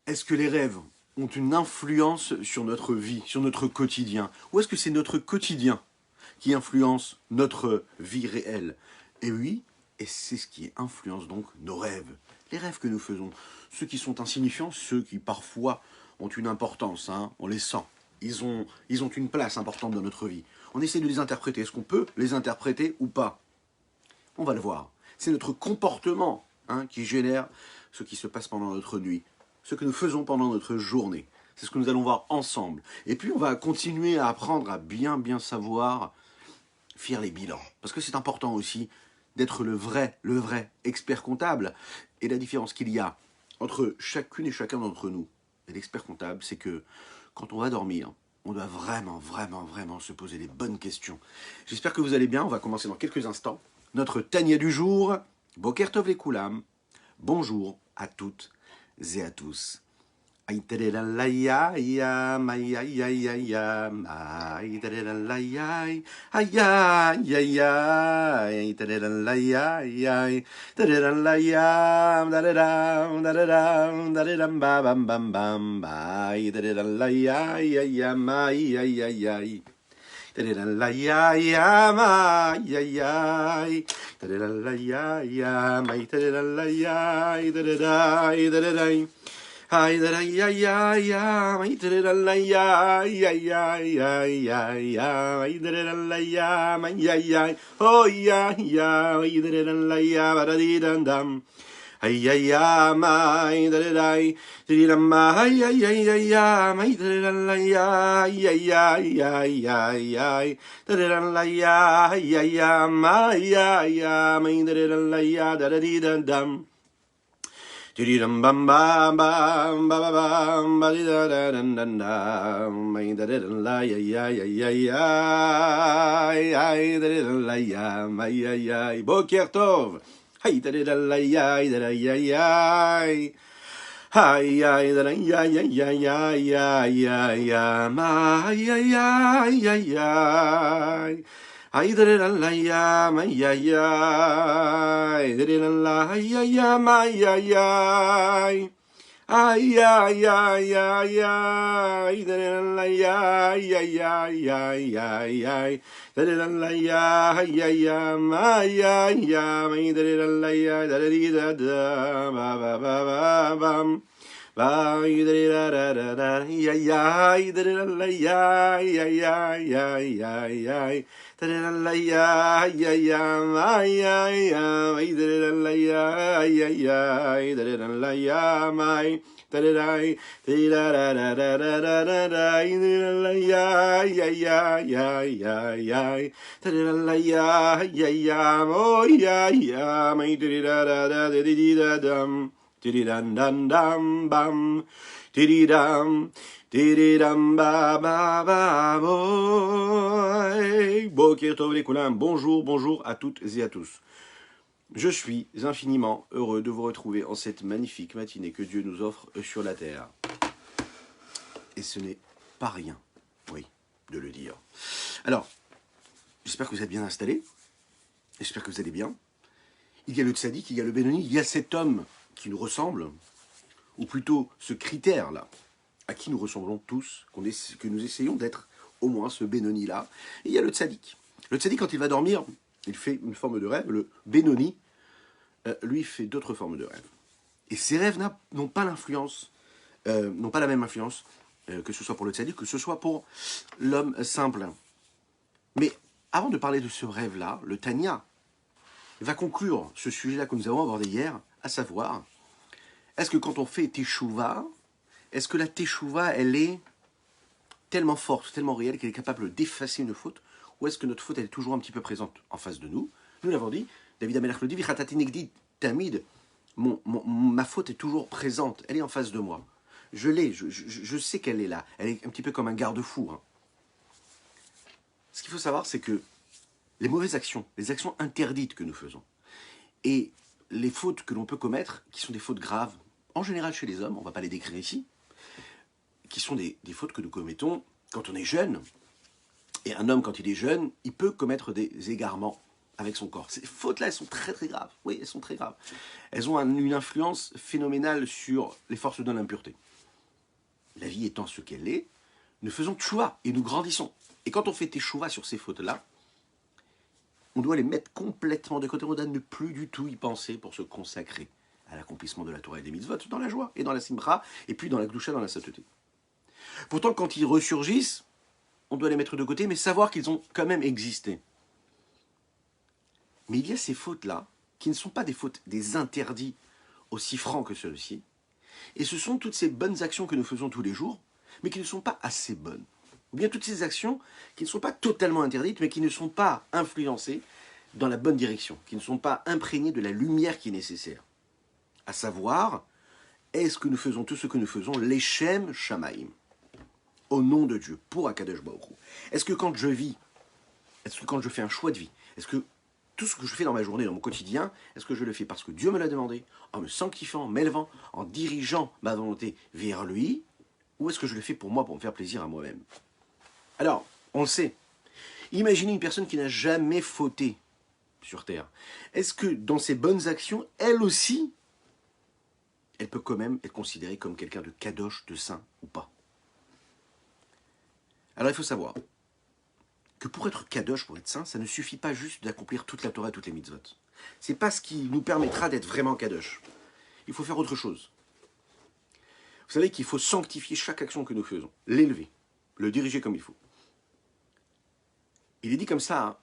Est-ce que les rêves ont une influence sur notre vie, sur notre quotidien? Ou est-ce que c'est notre quotidien qui influence notre vie réelle? Et oui, et c'est ce qui influence donc nos rêves. Les rêves que nous faisons, ceux qui sont insignifiants, ceux qui parfois ont une importance, hein, on les sent. Ils ont une place importante dans notre vie. On essaie de les interpréter. Est-ce qu'on peut les interpréter ou pas? On va le voir. C'est notre comportement, hein, qui génère ce qui se passe pendant notre nuit, ce que nous faisons pendant notre journée. C'est ce que nous allons voir ensemble. Et puis on va continuer à apprendre à bien savoir faire les bilans. Parce que c'est important aussi d'être le vrai expert comptable. Et la différence qu'il y a entre chacune et chacun d'entre nous et l'expert comptable, c'est que quand on va dormir, on doit vraiment se poser les bonnes questions. J'espère que vous allez bien. On va commencer dans quelques instants. Notre Tania du jour, Boker Tov les Koulam. Bonjour à toutes et à tous. Aïtadelalayaya, maïaïaïaïa, maïtadelalayay, aïaïaïa, aïtadelalayay, tadelalayam, dadadam, dadadam, dadadam, bam, bam, bam, maïtadelalayaya, maïaïaïaï. Tadelalayaya, maïaïaï, tadelalayaya, maïtadelalayay, dadadai, dadadai. Ay, da, ay, ay, ay, ay, da, da, la, ya, ay, ay, ay, ay, ay, ay, da, da, la, ya, ay, ay, ay, oh, ya, ya, ay, da, da, la, ya, ba, da, di, dam, dam. Ay, ay, ay, ay, da, da, ay, di, dam, ay, ay, ay, ay, ay, da, da, la, ya, ay, ay, ay, ay, ay, ay, da, da, la, ya, ay, ay, ay, ay, ay, ay, da, da, la, ya, da, da, di, dam, dam. Bam bam bam bam bam ba di da da da da da mai da da la ya ya ya ya ya ai da da la ya mai ya ya Boker Tov hay da da la ya da da ya ya hay ay da da ya ya ya ya ya ya ya mai ya ya ya ya ay da da la ya mai ya ya da da la ya ya mai ya ya ay ay ay ay ay da da la ya ya ya ya ya ya da da la ya ya ya mai ya ya mai da da la ya da da da ba ba ba ba bam. Bye, da da da da, ya ya, da da la ya ya ya ya ya ya, da da la ya ya ya ya ya, da da la ya ya ya, da da la ya mai, da da da da da da da da da, da la ya ya ya ya ya ya, da da la ya ya ya, oh ya ya, mai da da da da da da da. Tididam dam dam bam, tididam, tididam ba ba ba boy. Boker Tov les Koulam, bonjour à toutes et à tous. Je suis infiniment heureux de vous retrouver en cette magnifique matinée que Dieu nous offre sur la terre. Et ce n'est pas rien, oui, de le dire. Alors, j'espère que vous êtes bien installés, j'espère que vous allez bien. Il y a le tzaddik, il y a le Benoni, il y a cet homme qui nous ressemble, ou plutôt ce critère-là, à qui nous ressemblons tous, que nous essayons d'être au moins ce Benoni-là. Et il y a le tzaddik. Le tzaddik, quand il va dormir, il fait une forme de rêve. Le Benoni, lui, fait d'autres formes de rêves. Et ces rêves n'ont pas l'influence, n'ont pas la même influence, que ce soit pour le tzaddik, que ce soit pour l'homme simple. Mais avant de parler de ce rêve-là, le Tania va conclure ce sujet-là que nous avons abordé hier, à savoir, est-ce que quand on fait teshuva, est-ce que la teshuva, elle est tellement forte, tellement réelle qu'elle est capable d'effacer une faute, ou est-ce que notre faute, elle est toujours un petit peu présente en face de nous? Nous l'avons dit, David Amelach le dit, Vichatatinegdi tamid, ma faute est toujours présente, elle est en face de moi. Je l'ai, je sais qu'elle est là, elle est un petit peu comme un garde-fou. Hein. Ce qu'il faut savoir, c'est que les mauvaises actions, les actions interdites que nous faisons, et les fautes que l'on peut commettre, qui sont des fautes graves, en général chez les hommes, on ne va pas les décrire ici, qui sont des fautes que nous commettons quand on est jeune. Et un homme, quand il est jeune, il peut commettre des égarements. avec son corps. Ces fautes-là, elles sont très très graves. Oui, elles sont très graves. Elles ont une influence phénoménale sur les forces de l'impureté. La vie étant ce qu'elle est, nous faisons tchouva et nous grandissons. Et quand on fait tchouva sur ces fautes-là, on doit les mettre complètement de côté. On doit ne plus du tout y penser pour se consacrer à l'accomplissement de la Torah et des mitzvot dans la joie et dans la simra, et puis dans la gloucha, dans la sainteté. Pourtant, quand ils ressurgissent, on doit les mettre de côté, mais savoir qu'ils ont quand même existé. Mais il y a ces fautes-là, qui ne sont pas des fautes, des interdits aussi francs que ceux-ci, et ce sont toutes ces bonnes actions que nous faisons tous les jours, mais qui ne sont pas assez bonnes. Ou bien toutes ces actions qui ne sont pas totalement interdites, mais qui ne sont pas influencées dans la bonne direction, qui ne sont pas imprégnées de la lumière qui est nécessaire. À savoir, est-ce que nous faisons tout ce que nous faisons, l'Echem Shamaim, au nom de Dieu, pour Akadosh Baruch Hu? Est-ce que quand je vis, est-ce que quand je fais un choix de vie, est-ce que tout ce que je fais dans ma journée, dans mon quotidien, est-ce que je le fais parce que Dieu me l'a demandé, en me sanctifiant, en m'élevant, en dirigeant ma volonté vers lui, ou est-ce que je le fais pour moi, pour me faire plaisir à moi-même? Alors, on le sait. Imaginez une personne qui n'a jamais fauté sur Terre. Est-ce que dans ses bonnes actions, elle aussi, elle peut quand même être considérée comme quelqu'un de kadosh, de saint ou pas? Alors il faut savoir que pour être kadosh, pour être saint, ça ne suffit pas juste d'accomplir toute la Torah et toutes les mitzvot. C'est pas ce qui nous permettra d'être vraiment kadosh. Il faut faire autre chose. Vous savez qu'il faut sanctifier chaque action que nous faisons, l'élever, le diriger comme il faut. Il est dit comme ça, hein,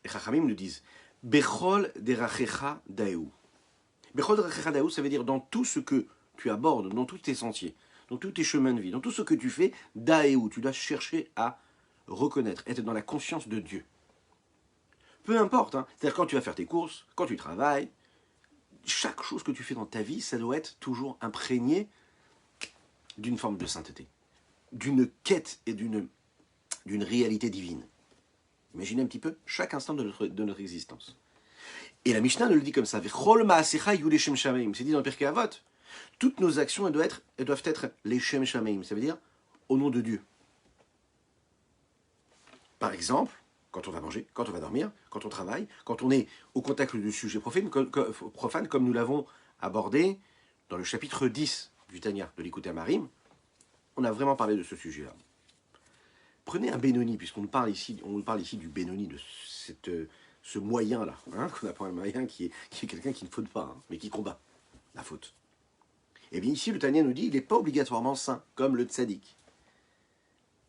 les Chachamim nous disent Bechol derachecha daeu. Bechol derachecha daeu, ça veut dire dans tout ce que tu abordes, dans tous tes sentiers, dans tous tes chemins de vie, dans tout ce que tu fais, daeu, tu dois chercher à reconnaître, être dans la conscience de Dieu. Peu importe, hein, c'est-à-dire quand tu vas faire tes courses, quand tu travailles, chaque chose que tu fais dans ta vie, ça doit être toujours imprégné d'une forme de sainteté, d'une quête et d'une réalité divine. Imaginez un petit peu chaque instant de notre existence. Et la Mishnah nous le dit comme ça. C'est dit dans le Pirkei Avot. Toutes nos actions, elles doivent être les Shem Shameim. Ça veut dire au nom de Dieu. Par exemple, quand on va manger, quand on va dormir, quand on travaille, quand on est au contact de sujets profanes, comme nous l'avons abordé dans le chapitre 10 du Tanya de l'Ikutei Amarim, on a vraiment parlé de ce sujet-là. Prenez un Benoni, puisqu'on nous parle ici du Benoni, de ce moyen-là, hein, qu'on appelle un moyen qui est quelqu'un qui ne faute pas, hein, mais qui combat la faute. Et bien ici, le Tanya nous dit qu'il n'est pas obligatoirement saint, comme le tzaddik.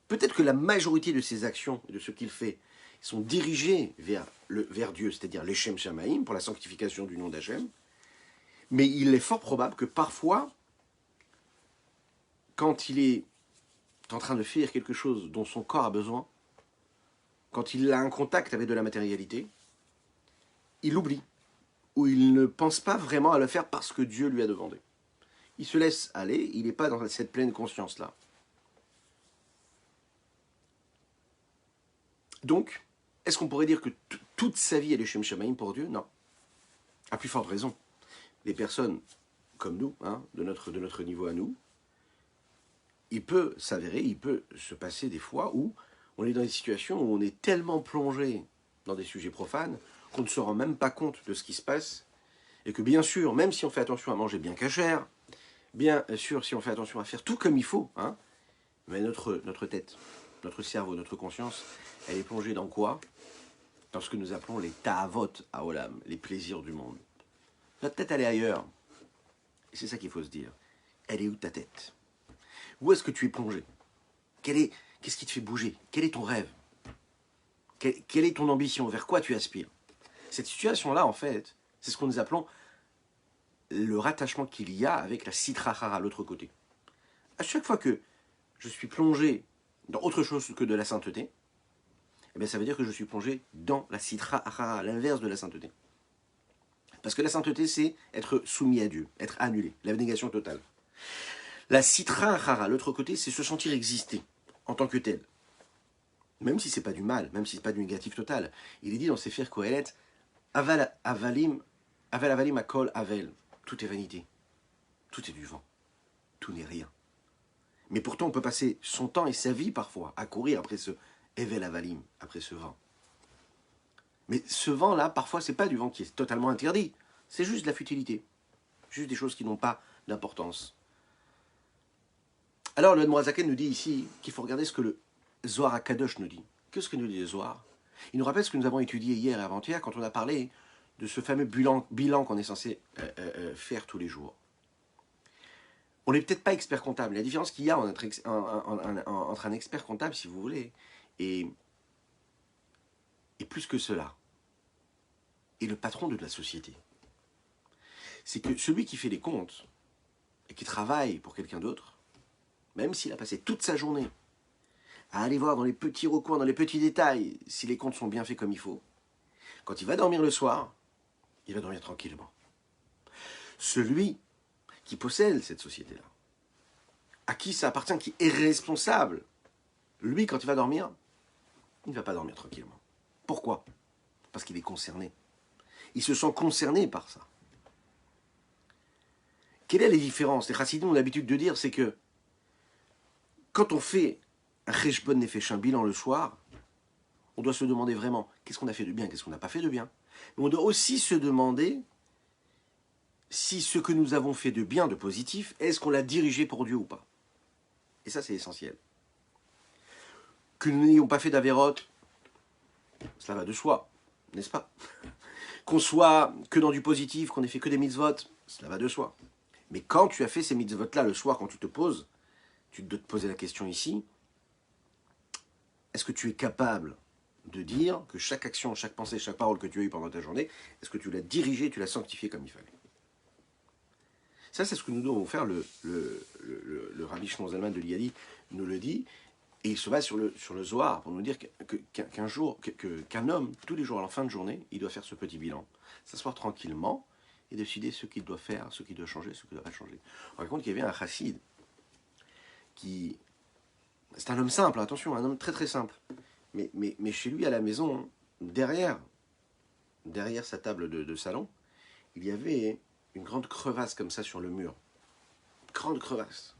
Peut-être que la majorité de ses actions et de ce qu'il fait sont dirigées vers Dieu, c'est-à-dire l'Echem Shamaim, pour la sanctification du nom d'Hachem, mais il est fort probable que parfois, quand il est en train de faire quelque chose dont son corps a besoin, quand il a un contact avec de la matérialité, il oublie, ou il ne pense pas vraiment à le faire parce que Dieu lui a demandé. Il se laisse aller, il n'est pas dans cette pleine conscience-là. Donc, est-ce qu'on pourrait dire que toute sa vie elle est Shem Shamaim pour Dieu? Non. À plus forte raison. Les personnes comme nous, hein, de notre niveau à nous, il peut s'avérer, il peut se passer des fois où on est dans des situations où on est tellement plongé dans des sujets profanes qu'on ne se rend même pas compte de ce qui se passe, et que bien sûr, même si on fait attention à manger bien cachère, bien sûr si on fait attention à faire tout comme il faut, hein, mais notre tête, notre cerveau, notre conscience, elle est plongée dans quoi? Dans ce que nous appelons les ta'avot haolam, les plaisirs du monde. Notre tête, elle est ailleurs. Et c'est ça qu'il faut se dire. Elle est où ta tête? Où est-ce que tu es plongé? Qu'est-ce qui te fait bouger? Quel est ton rêve? Quelle est ton ambition? Vers quoi tu aspires? Cette situation-là, en fait, c'est ce que nous appelons le rattachement qu'il y a avec la sitra hara, l'autre côté. À chaque fois que je suis plongé dans autre chose que de la sainteté, eh bien ça veut dire que je suis plongé dans la sitra hara, l'inverse de la sainteté. Parce que la sainteté, c'est être soumis à Dieu, être annulé, l'abnégation totale. La sitra hara, l'autre côté, c'est se sentir exister en tant que tel. Même si c'est pas du mal, même si c'est pas du négatif total. Il est dit dans Sefer Kohelet, aval avalim akol avel. Tout est vanité. Tout est du vent. Tout n'est rien. Mais pourtant, on peut passer son temps et sa vie parfois à courir après ce Evel Avalim, après ce vent. Mais ce vent-là, parfois, c'est pas du vent qui est totalement interdit. C'est juste de la futilité. Juste des choses qui n'ont pas d'importance. Alors, le Noazaken nous dit ici qu'il faut regarder ce que le Zohar HaKadosh nous dit. Qu'est-ce que nous dit le Zohar? Il nous rappelle ce que nous avons étudié hier et avant-hier quand on a parlé de ce fameux bilan qu'on est censé faire tous les jours. On n'est peut-être pas expert comptable. La différence qu'il y a entre un expert comptable, si vous voulez, et plus que cela, et le patron de la société, c'est que celui qui fait les comptes et qui travaille pour quelqu'un d'autre, même s'il a passé toute sa journée à aller voir dans les petits recoins, dans les petits détails, si les comptes sont bien faits comme il faut, quand il va dormir le soir, il va dormir tranquillement. Celui qui possède cette société-là, à qui ça appartient, qui est responsable, lui, quand il va dormir, il ne va pas dormir tranquillement. Pourquoi? Parce qu'il est concerné. Il se sent concerné par ça. Quelle est la différence? Les chassidim ont l'habitude de dire, c'est que quand on fait un cheshbon nefesh, un bilan le soir, on doit se demander vraiment qu'est-ce qu'on a fait de bien, qu'est-ce qu'on n'a pas fait de bien. Mais on doit aussi se demander si ce que nous avons fait de bien, de positif, est-ce qu'on l'a dirigé pour Dieu ou pas. Et ça, c'est essentiel. Que nous n'ayons pas fait d'avérote, cela va de soi, n'est-ce pas? Qu'on soit que dans du positif, qu'on ait fait que des mitzvot, cela va de soi. Mais quand tu as fait ces mitzvot-là le soir, quand tu te poses, tu dois te poser la question ici, est-ce que tu es capable de dire que chaque action, chaque pensée, chaque parole que tu as eue pendant ta journée, est-ce que tu l'as dirigée, tu l'as sanctifiée comme il fallait? Ça, c'est ce que nous devons faire. Le Rabbi Shimon Zalman de Liadi nous le dit, et il se base sur le Zohar pour nous dire qu'un homme, tous les jours à la fin de journée, il doit faire ce petit bilan, s'asseoir tranquillement et décider ce qu'il doit faire, ce qu'il doit changer, ce qu'il ne doit pas changer. On raconte qu'il y avait un chassid qui... C'est un homme simple, attention, un homme très très simple. Mais chez lui, à la maison, derrière sa table de salon, il y avait une grande crevasse comme ça sur le mur. Grande crevasse.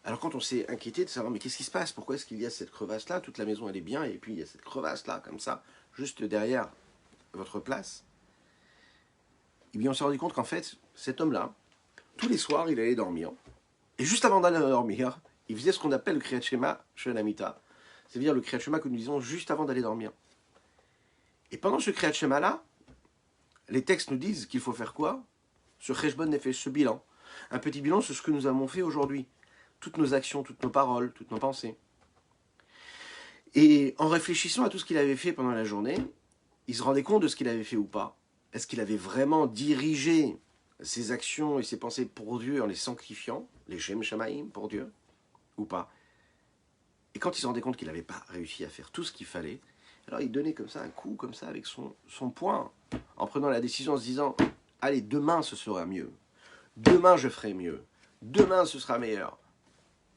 Alors quand on s'est inquiété de savoir, mais qu'est-ce qui se passe? Pourquoi est-ce qu'il y a cette crevasse-là? Toute la maison, elle est bien, et puis il y a cette crevasse-là, comme ça, juste derrière votre place. Et bien on s'est rendu compte qu'en fait, cet homme-là, tous les soirs, il allait dormir. Et juste avant d'aller dormir, il faisait ce qu'on appelle le Kriyat Shema Shel Amita. C'est-à-dire le Kriyat Shema que nous disons juste avant d'aller dormir. Et pendant ce Kriyat Shema-là, les textes nous disent qu'il faut faire quoi? Ce Cheshbon Nefesh, ce bilan. Un petit bilan sur ce que nous avons fait aujourd'hui. Toutes nos actions, toutes nos paroles, toutes nos pensées. Et en réfléchissant à tout ce qu'il avait fait pendant la journée, il se rendait compte de ce qu'il avait fait ou pas. Est-ce qu'il avait vraiment dirigé ses actions et ses pensées pour Dieu en les sanctifiant, les Shem Shamaim pour Dieu, ou pas? Et quand il se rendait compte qu'il n'avait pas réussi à faire tout ce qu'il fallait, alors il donnait comme ça un coup, comme ça, avec son poing, en prenant la décision, en se disant « Allez, demain ce sera mieux. Demain je ferai mieux. Demain ce sera meilleur. »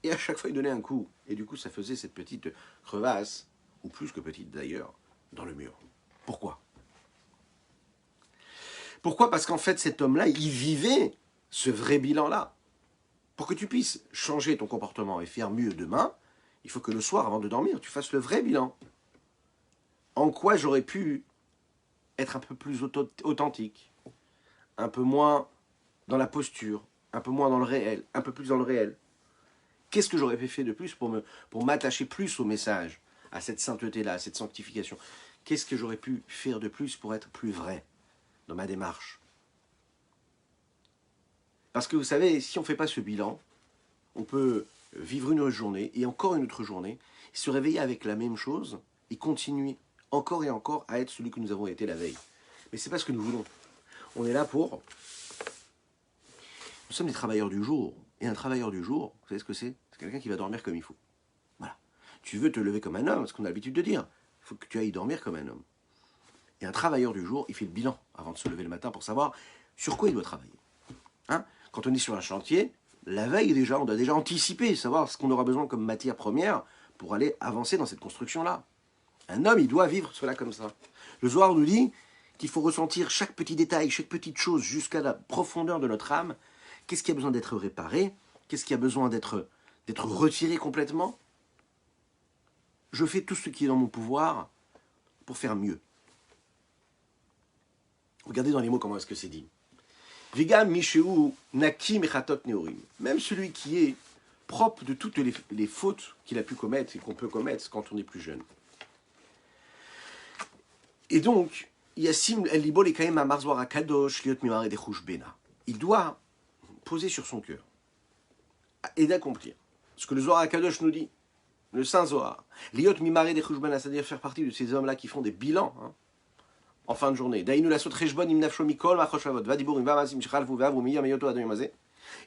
Et à chaque fois il donnait un coup. Et du coup ça faisait cette petite crevasse, ou plus que petite d'ailleurs, dans le mur. Pourquoi? Pourquoi? Parce qu'en fait cet homme-là, il vivait ce vrai bilan-là. Pour que tu puisses changer ton comportement et faire mieux demain, il faut que le soir, avant de dormir, tu fasses le vrai bilan. En quoi j'aurais pu être un peu plus authentique, un peu moins dans la posture, un peu moins dans le réel, un peu plus dans le réel. Qu'est-ce que j'aurais fait de plus pour m'attacher plus au message, à cette sainteté-là, à cette sanctification? Qu'est-ce que j'aurais pu faire de plus pour être plus vrai dans ma démarche? Parce que vous savez, si on ne fait pas ce bilan, on peut vivre une autre journée, et encore une autre journée, se réveiller avec la même chose, et continuer encore et encore à être celui que nous avons été la veille. Mais ce n'est pas ce que nous voulons. On est là pour... Nous sommes des travailleurs du jour. Et un travailleur du jour, vous savez ce que c'est? C'est quelqu'un qui va dormir comme il faut. Voilà. Tu veux te lever comme un homme, ce qu'on a l'habitude de dire. Il faut que tu ailles dormir comme un homme. Et un travailleur du jour, il fait le bilan avant de se lever le matin pour savoir sur quoi il doit travailler. Hein? Quand on est sur un chantier, la veille déjà, on doit déjà anticiper, savoir ce qu'on aura besoin comme matière première pour aller avancer dans cette construction-là. Un homme, il doit vivre cela comme ça. Le Zohar nous dit qu'il faut ressentir chaque petit détail, chaque petite chose jusqu'à la profondeur de notre âme. Qu'est-ce qui a besoin d'être réparé? Qu'est-ce qui a besoin d'être retiré complètement? Je fais tout ce qui est dans mon pouvoir pour faire mieux. Regardez dans les mots comment est-ce que c'est dit. Vigam Mishéou Nakim Echatot Neorim. Même celui qui est propre de toutes les fautes qu'il a pu commettre et qu'on peut commettre quand on est plus jeune. Et donc, Yassim El-Libol est quand même à Marzwara Kadosh, Liot Mimare de Bena. Il doit poser sur son cœur et d'accomplir ce que le Zohar Kadosh nous dit, le Saint Zohar. Liot Mimare de Bena, c'est-à-dire faire partie de ces hommes-là qui font des bilans en fin de journée.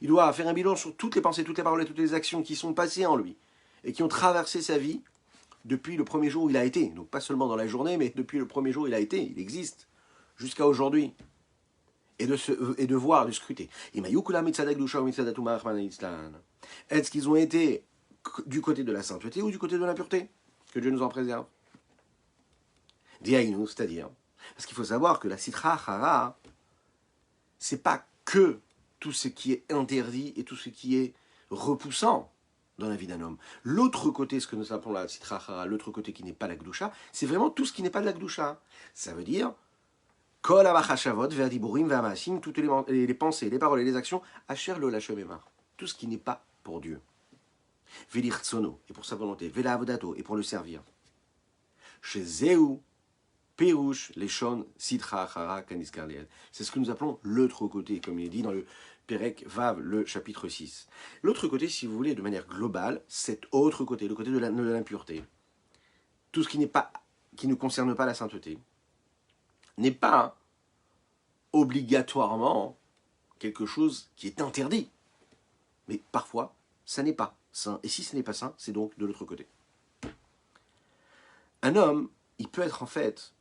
Il doit faire un bilan sur toutes les pensées, toutes les paroles et toutes les actions qui sont passées en lui et qui ont traversé sa vie depuis le premier jour où il a été. Donc pas seulement dans la journée, mais depuis le premier jour où il a été, il existe, jusqu'à aujourd'hui. Et de voir, de scruter. Est-ce qu'ils ont été du côté de la sainteté ou du côté de l'impureté? Que Dieu nous en préserve. Diaïnou, c'est-à-dire, parce qu'il faut savoir que la sitra hara, c'est pas que tout ce qui est interdit et tout ce qui est repoussant dans la vie d'un homme. L'autre côté, ce que nous appelons la sitra hara, l'autre côté qui n'est pas la gdusha, c'est vraiment tout ce qui n'est pas de la gdusha. Ça veut dire kol avachashavot ve'adiburim ve'amasim, toutes les pensées, les paroles et les actions, asher lo lachem emar, tout ce qui n'est pas pour Dieu. Ve'lirtsono, et pour sa volonté, ve'la'avodato, et pour le servir. Chez Zéou, Pérouche, Leshon, Sitra, Chara, Kaniskarliel. C'est ce que nous appelons l'autre côté, comme il est dit dans le Perek Vav, le chapitre 6. L'autre côté, si vous voulez, de manière globale, cet autre côté, le côté de l'impureté, tout ce qui ne concerne pas la sainteté, n'est pas obligatoirement quelque chose qui est interdit. Mais parfois, ça n'est pas saint. Et si ce n'est pas saint, c'est donc de l'autre côté. Un homme, il peut être en fait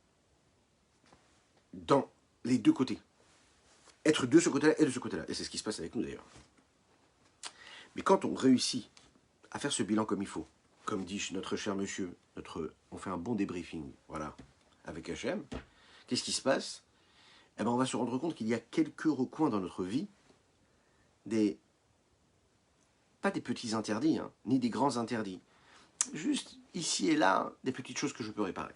dans les deux côtés. Être de ce côté-là et de ce côté-là. Et c'est ce qui se passe avec nous d'ailleurs. Mais quand on réussit à faire ce bilan comme il faut, comme dit notre cher monsieur, on fait un bon débriefing, voilà, avec Hachem, qu'est-ce qui se passe? Eh ben, on va se rendre compte qu'il y a quelques recoins dans notre vie, pas des petits interdits, ni des grands interdits. Juste ici et là, des petites choses que je peux réparer.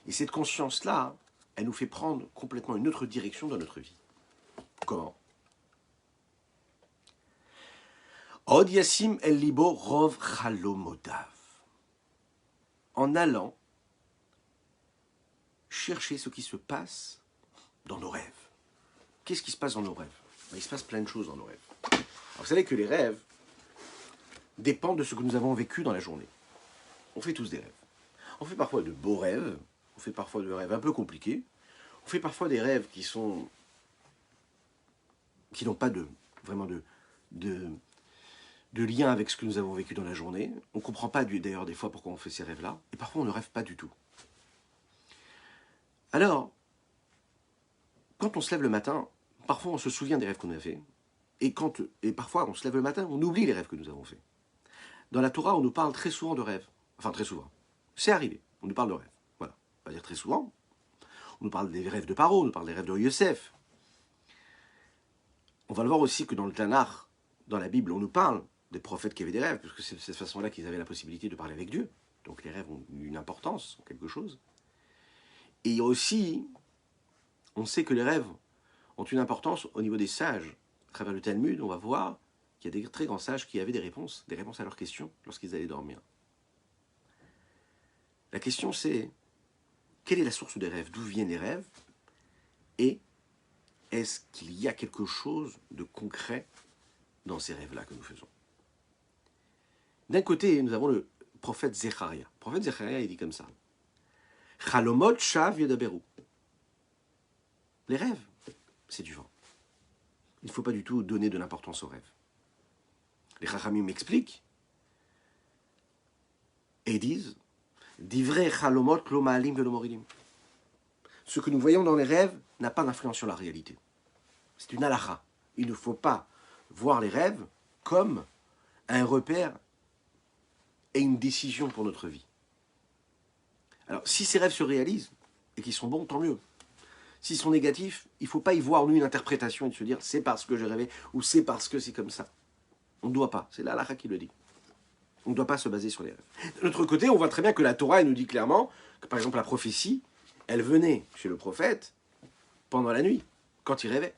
Et cette conscience-là, elle nous fait prendre complètement une autre direction dans notre vie. Comment? Od Yassim El Libo Rov Chalomodav. En allant chercher ce qui se passe dans nos rêves. Qu'est-ce qui se passe dans nos rêves? Il se passe plein de choses dans nos rêves. Alors, vous savez que les rêves dépendent de ce que nous avons vécu dans la journée. On fait tous des rêves. On fait parfois de beaux rêves, on fait parfois de rêves un peu compliqués, on fait parfois des rêves qui n'ont pas vraiment de lien avec ce que nous avons vécu dans la journée. On ne comprend pas d'ailleurs des fois pourquoi on fait ces rêves-là, et parfois on ne rêve pas du tout. Alors, quand on se lève le matin, parfois on se souvient des rêves qu'on a fait, et parfois on se lève le matin, on oublie les rêves que nous avons faits. Dans la Torah, on nous parle très souvent de rêves. Enfin, très souvent. C'est arrivé. On nous parle de rêves. Voilà. On va dire très souvent. On nous parle des rêves de Paro, on nous parle des rêves de Yosef. On va le voir aussi que dans le Tanakh, dans la Bible, on nous parle des prophètes qui avaient des rêves, parce que c'est de cette façon-là qu'ils avaient la possibilité de parler avec Dieu. Donc les rêves ont une importance, ont quelque chose. Et aussi, on sait que les rêves ont une importance au niveau des sages. À travers le Talmud, on va voir qu'il y a des très grands sages qui avaient des réponses à leurs questions lorsqu'ils allaient dormir. La question c'est, quelle est la source des rêves? D'où viennent les rêves? Et est-ce qu'il y a quelque chose de concret dans ces rêves-là que nous faisons? D'un côté, nous avons le prophète Zecharia. Le prophète Zecharia, il dit comme ça. Chalomot shav yodaberu. Les rêves, c'est du vent. Il ne faut pas du tout donner de l'importance aux rêves. Les Chachamim m'expliquent et disent Divrei chalomot lo ma'alim velo moridim. Ce que nous voyons dans les rêves n'a pas d'influence sur la réalité. C'est une halakha. Il ne faut pas voir les rêves comme un repère et une décision pour notre vie. Alors, si ces rêves se réalisent et qu'ils sont bons, tant mieux. S'ils sont négatifs, il ne faut pas y voir nous une interprétation et de se dire c'est parce que j'ai rêvé ou c'est parce que c'est comme ça. On ne doit pas. C'est la halakha qui le dit. On ne doit pas se baser sur les rêves. De l'autre côté, on voit très bien que la Torah elle nous dit clairement que, par exemple, la prophétie, elle venait chez le prophète pendant la nuit, quand il rêvait.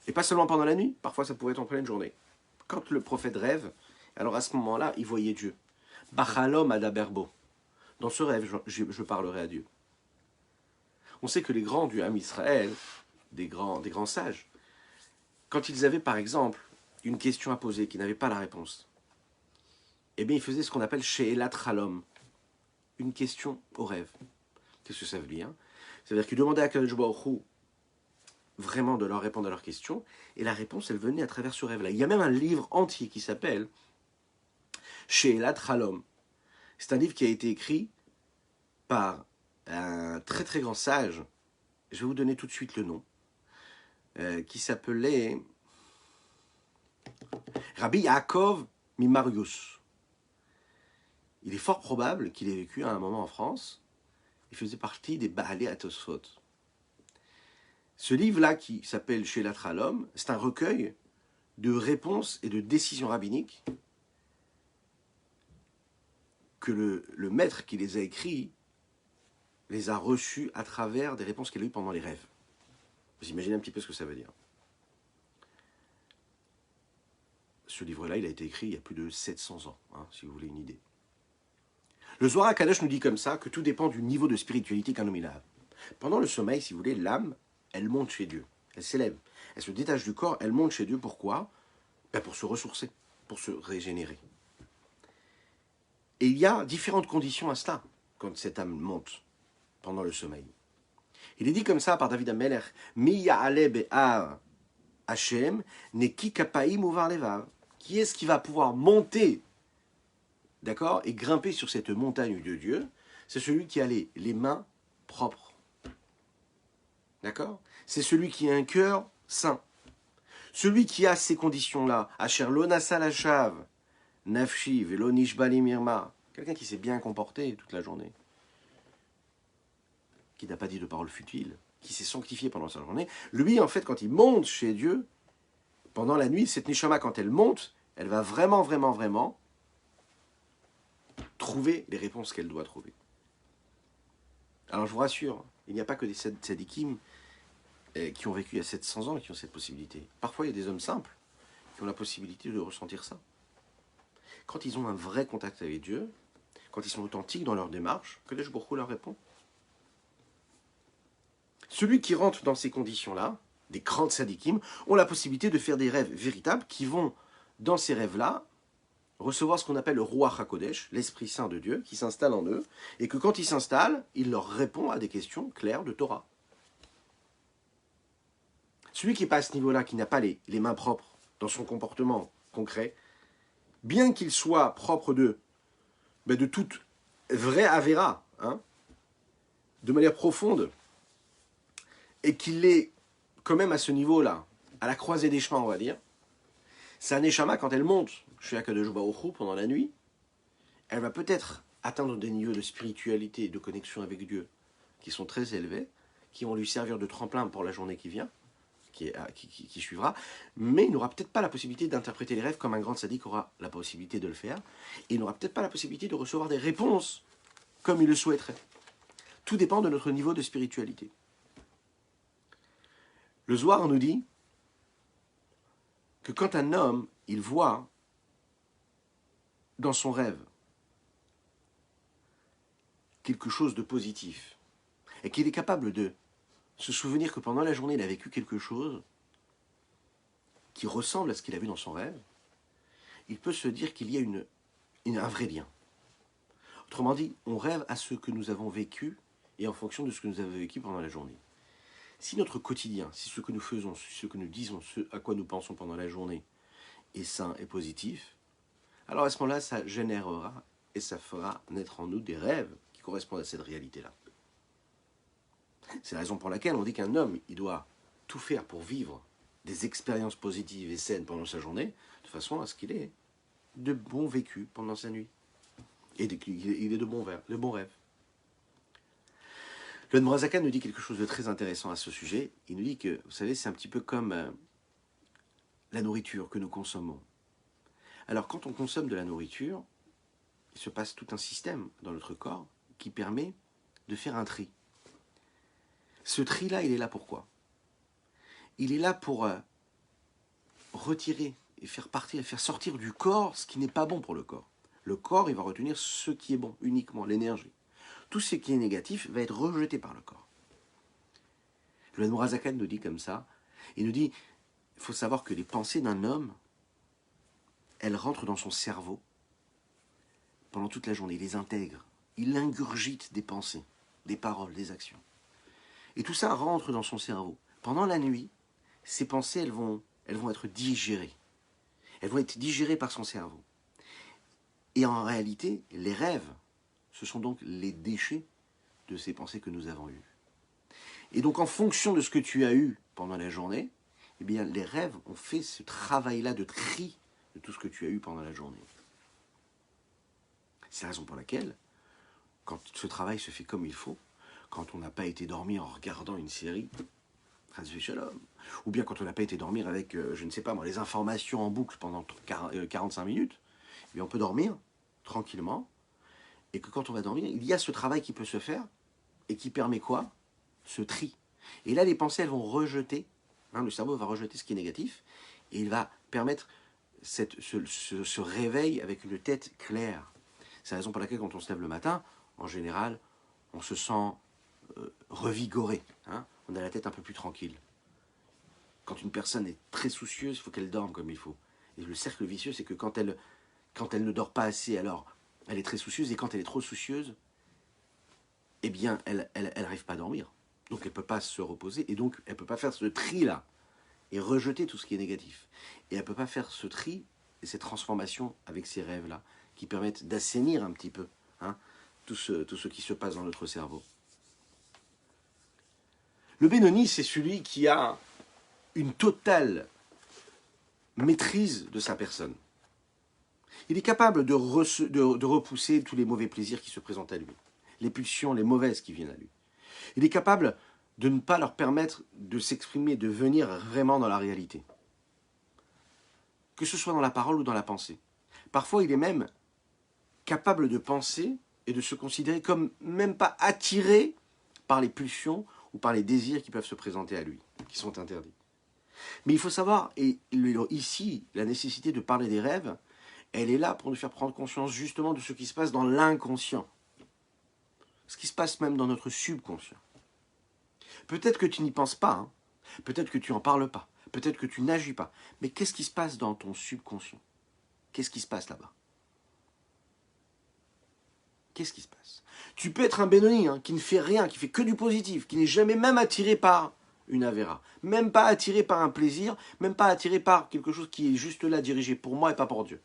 Et pas seulement pendant la nuit, parfois ça pouvait être en pleine journée. Quand le prophète rêve, alors à ce moment-là, il voyait Dieu. Bachalom adaberbo. Dans ce rêve, je parlerai à Dieu. On sait que les grands du Ham Israël, des grands sages, quand ils avaient par exemple une question à poser, qui n'avaient pas la réponse, eh bien ils faisaient ce qu'on appelle She'elat Chalom, une question au rêve. Qu'est-ce que ça veut dire? Ça veut dire qu'ils demandaient à Kadosh Baruch Hu vraiment de leur répondre à leurs questions, et la réponse, elle venait à travers ce rêve-là. Il y a même un livre entier qui s'appelle She'elat Chalom. C'est un livre qui a été écrit par un très très grand sage, je vais vous donner tout de suite le nom, qui s'appelait Rabbi Yaakov Mimarius. Il est fort probable qu'il ait vécu à un moment en France. Il faisait partie des Baalei Atosfot. Ce livre-là, qui s'appelle She'elat Chalom, c'est un recueil de réponses et de décisions rabbiniques que le maître qui les a écrits les a reçues à travers des réponses qu'il a eues pendant les rêves. Vous imaginez un petit peu ce que ça veut dire. Ce livre-là, il a été écrit il y a plus de 700 ans, hein, si vous voulez une idée. Le Zohar HaKadosh nous dit comme ça que tout dépend du niveau de spiritualité qu'un homme il a. Pendant le sommeil, si vous voulez, l'âme, elle monte chez Dieu. Elle s'élève. Elle se détache du corps, elle monte chez Dieu. Pourquoi? Ben pour se ressourcer, pour se régénérer. Et il y a différentes conditions à cela, quand cette âme monte pendant le sommeil. Il est dit comme ça par David HaMelech, Mi ya'aleh be'ar Hashem, neki kapaim uvar levav. Qui est-ce qui va pouvoir monter, d'accord, et grimper sur cette montagne de Dieu? C'est celui qui a les mains propres. D'accord? C'est celui qui a un cœur saint. Celui qui a ces conditions-là, Asher lo nasa lashav, nafshi velo nishbali mirma, quelqu'un qui s'est bien comporté toute la journée, qui n'a pas dit de paroles futiles, qui s'est sanctifié pendant sa journée, lui, en fait, quand il monte chez Dieu, pendant la nuit, cette neshama, quand elle monte, elle va vraiment, vraiment, vraiment trouver les réponses qu'elle doit trouver. Alors, je vous rassure, il n'y a pas que des tzadikim qui ont vécu il y a 700 ans et qui ont cette possibilité. Parfois, il y a des hommes simples qui ont la possibilité de ressentir ça. Quand ils ont un vrai contact avec Dieu, quand ils sont authentiques dans leur démarche, Kadosh Baruch Hu leur répond. Celui qui rentre dans ces conditions-là, des grands tzadikim, ont la possibilité de faire des rêves véritables qui vont, dans ces rêves-là, recevoir ce qu'on appelle le Ruach HaKodesh, l'Esprit Saint de Dieu, qui s'installe en eux, et que quand il s'installe, il leur répond à des questions claires de Torah. Celui qui n'est pas à ce niveau-là, qui n'a pas les mains propres dans son comportement concret, bien qu'il soit propre de toute vraie avéra, hein, de manière profonde, et qu'il est quand même à ce niveau-là, à la croisée des chemins, on va dire, sa neshama, quand elle monte chez Akadosh Baruch Hu pendant la nuit, elle va peut-être atteindre des niveaux de spiritualité et de connexion avec Dieu qui sont très élevés, qui vont lui servir de tremplin pour la journée qui vient, qui suivra, mais il n'aura peut-être pas la possibilité d'interpréter les rêves comme un grand sadique aura la possibilité de le faire, et il n'aura peut-être pas la possibilité de recevoir des réponses comme il le souhaiterait. Tout dépend de notre niveau de spiritualité. Le Zohar nous dit que quand un homme, il voit dans son rêve quelque chose de positif, et qu'il est capable de se souvenir que pendant la journée, il a vécu quelque chose qui ressemble à ce qu'il a vu dans son rêve, il peut se dire qu'il y a un vrai lien. Autrement dit, on rêve à ce que nous avons vécu et en fonction de ce que nous avons vécu pendant la journée. Si notre quotidien, si ce que nous faisons, ce que nous disons, ce à quoi nous pensons pendant la journée est sain et positif, alors à ce moment-là, ça générera et ça fera naître en nous des rêves qui correspondent à cette réalité-là. C'est la raison pour laquelle on dit qu'un homme, il doit tout faire pour vivre des expériences positives et saines pendant sa journée, de façon à ce qu'il ait de bons vécus pendant sa nuit. Et qu'il ait de bons rêves. Le Nmorazaka nous dit quelque chose de très intéressant à ce sujet. Il nous dit que, vous savez, c'est un petit peu comme la nourriture que nous consommons. Alors, quand on consomme de la nourriture, il se passe tout un système dans notre corps qui permet de faire un tri. Ce tri-là, il est là pourquoi? il est là pour retirer et faire partir, et faire sortir du corps ce qui n'est pas bon pour le corps. Le corps, il va retenir ce qui est bon, uniquement, l'énergie. Tout ce qui est négatif va être rejeté par le corps. Le Admorazakan nous dit comme ça, il nous dit, il faut savoir que les pensées d'un homme, elles rentrent dans son cerveau pendant toute la journée, il les intègre, il ingurgite des pensées, des paroles, des actions. Et tout ça rentre dans son cerveau. Pendant la nuit, ces pensées, elles vont être digérées. Elles vont être digérées par son cerveau. Et en réalité, les rêves, ce sont donc les déchets de ces pensées que nous avons eues. Et donc, en fonction de ce que tu as eu pendant la journée, eh bien, les rêves ont fait ce travail-là de tri de tout ce que tu as eu pendant la journée. C'est la raison pour laquelle, quand ce travail se fait comme il faut, quand on n'a pas été dormir en regardant une série, ou bien quand on n'a pas été dormir avec, je ne sais pas moi, les informations en boucle pendant 45 minutes, eh bien on peut dormir tranquillement, et que quand on va dormir, il y a ce travail qui peut se faire, et qui permet quoi? Ce tri. Et là, les pensées, elles vont rejeter, le cerveau va rejeter ce qui est négatif, et il va permettre ce réveil avec une tête claire. C'est la raison pour laquelle, quand on se lève le matin, en général, on se sent revigoré. On a la tête un peu plus tranquille. Quand une personne est très soucieuse, il faut qu'elle dorme comme il faut. Et le cercle vicieux, c'est que quand elle ne dort pas assez, alors elle est très soucieuse, et quand elle est trop soucieuse, eh bien, elle n'arrive pas à dormir. Donc elle ne peut pas se reposer, et donc elle ne peut pas faire ce tri-là, et rejeter tout ce qui est négatif. Et elle ne peut pas faire ce tri, et cette transformation avec ces rêves-là, qui permettent d'assainir un petit peu tout ce qui se passe dans notre cerveau. Le Benoni, c'est celui qui a une totale maîtrise de sa personne. Il est capable de repousser tous les mauvais plaisirs qui se présentent à lui, les pulsions, les mauvaises qui viennent à lui. Il est capable de ne pas leur permettre de s'exprimer, de venir vraiment dans la réalité. Que ce soit dans la parole ou dans la pensée. Parfois, il est même capable de penser et de se considérer comme même pas attiré par les pulsions ou par les désirs qui peuvent se présenter à lui, qui sont interdits. Mais il faut savoir, et ici, la nécessité de parler des rêves, elle est là pour nous faire prendre conscience justement de ce qui se passe dans l'inconscient. Ce qui se passe même dans notre subconscient. Peut-être que tu n'y penses pas, peut-être que tu n'en parles pas, peut-être que tu n'agis pas, mais qu'est-ce qui se passe dans ton subconscient? Qu'est-ce qui se passe là-bas? Qu'est-ce qui se passe? Tu peux être un Benoni qui ne fait rien, qui fait que du positif, qui n'est jamais même attiré par une avéra, même pas attiré par un plaisir, même pas attiré par quelque chose qui est juste là, dirigé pour moi et pas pour Dieu.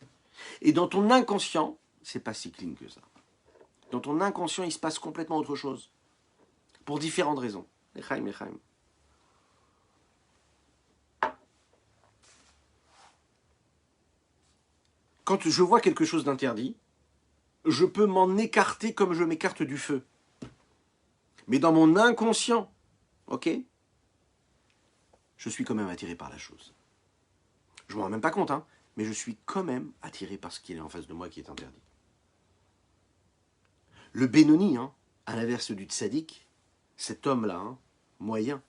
Et dans ton inconscient, c'est pas si clean que ça. Dans ton inconscient, il se passe complètement autre chose. Pour différentes raisons. Echaim, echaim. Quand je vois quelque chose d'interdit, je peux m'en écarter comme je m'écarte du feu. Mais dans mon inconscient, ok, je suis quand même attiré par la chose. Je ne m'en rends même pas compte, mais je suis quand même attiré par ce qui est en face de moi qui est interdit. Le Benoni, à l'inverse du tzaddik, cet homme-là, moyen,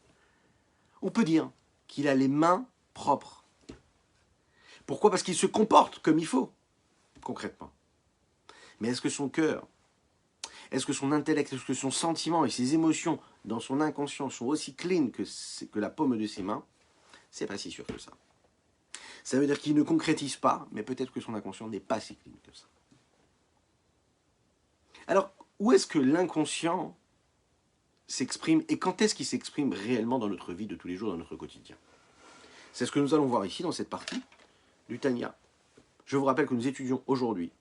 on peut dire qu'il a les mains propres. Pourquoi? Parce qu'il se comporte comme il faut, concrètement. Mais est-ce que son cœur, est-ce que son intellect, est-ce que son sentiment et ses émotions dans son inconscient sont aussi clean que la paume de ses mains? C'est pas si sûr que ça. Ça veut dire qu'il ne concrétise pas, mais peut-être que son inconscient n'est pas si clean que ça. Alors, où est-ce que l'inconscient s'exprime et quand est-ce qu'il s'exprime réellement dans notre vie de tous les jours, dans notre quotidien? C'est ce que nous allons voir ici dans cette partie du Tanya. Je vous rappelle que nous étudions aujourd'hui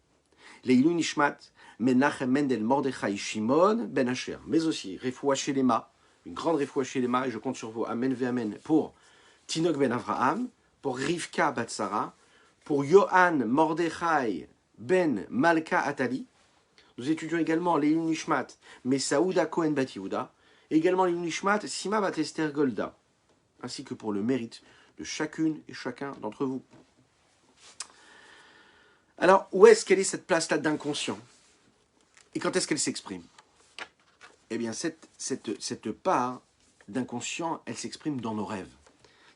Leilou Nishmat Menachem Mendel Mordechai Shimon Ben Asher, mais aussi Refoua Shelema, une grande Refoua Shelema, et je compte sur vous, Amen ve Amen, pour Tinok Ben Avraham, pour Rivka Batsara, pour Yohan Mordechai Ben Malka Atali. Nous étudions également Leilou Nishmat Mesaouda Cohen Bat Yehuda, et également Leilou Nishmat Sima Bat Esther Golda, ainsi que pour le mérite de chacune et chacun d'entre vous. Alors, où est-ce qu'elle est cette place-là d'inconscient? Et quand est-ce qu'elle s'exprime? Eh bien, cette part d'inconscient, elle s'exprime dans nos rêves.